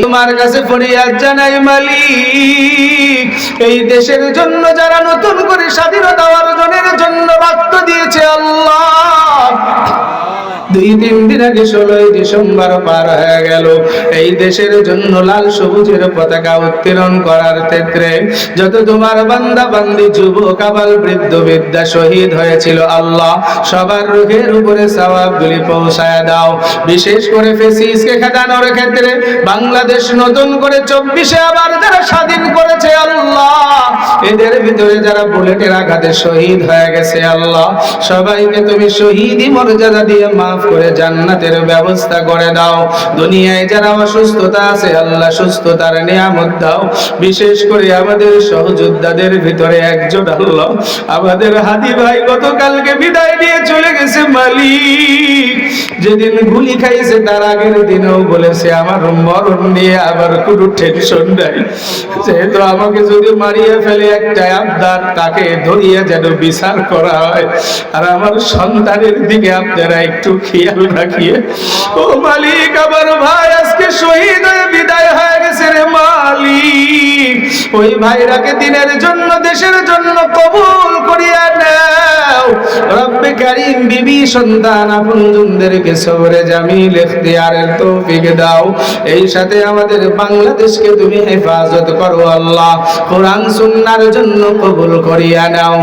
তোমার কাছে ফরিয়াদ জানাই মালিক, এই দেশের জন্য যারা নতুন করে স্বাধীনতা অর্জনের জন্য রক্ত দিয়েছে আল্লাহ, 2-3 দিন আগে 16 ডিসেম্বর পার হয়ে গেল, এই দেশের জন্য লাল সবুজের পতাকা উত্তোলন করার ক্ষেত্রে যত তোমার বান্দা বান্দি যুবক আবাল বৃদ্ধ বিদ্যা শহীদ হয়েছিল আল্লাহ, সবার রূহের উপরে সওয়াবগুলি পৌঁছায় দাও। বিশেষ করে ফেসিসকে খেদানোর ক্ষেত্রে বাংলাদেশ নতুন করে 24-এ আবার যারা স্বাধীন করেছে আল্লাহ, এদের ভিতরে যারা বুলেটের আঘাতে শহীদ হয়ে গেছে আল্লাহ, সবাইকে তুমি শহীদি মর্যাদা দিয়ে মাফ করে জান্নাতের ব্যবস্থা করে দাও। দুনিয়ায় যারা অসুস্থতা আছে আল্লাহ সুস্থতার নিয়ামত দাও। বিশেষ করে আমাদের সহযোদ্ধাদের ভিতরে একজন আল্লাহ আমাদের হাদি ভাই গতকালকে বিদায় নিয়ে চলে গেছে মালিক, যেদিন গুলি খাইছে তার আগের দিনেও বলেছে আমার মরণ নিয়ে আবার কোনো টেনশন নাই, যেহেতু আমাকে যদি মারিয়ে ফেলে একটা আবদার তাকে ধরিয়ে যেন বিচার করা হয়, আর আমার সন্তানের দিকে আপনারা একটু খেয়াল রাখিয়ে। ও মালিক, আমার ভাই আজকে শহীদ হয়ে বিদায় হয়ে গেছে রে মালিক, ওই ভাইরাকে দিনের জন্য দেশের জন্য কবুল করিয়া নাও রব্বে কারীম। বিবি সন্তান আপনজনদেরকে সবরে জামিল ইখতিয়ারের তৌফিক দাও। এই সাথে আমাদের বাংলাদেশকে তুমি হেফাজত করো আল্লাহ, কোরআন সুন্নাহর জন্য কবুল করিয়া নাও।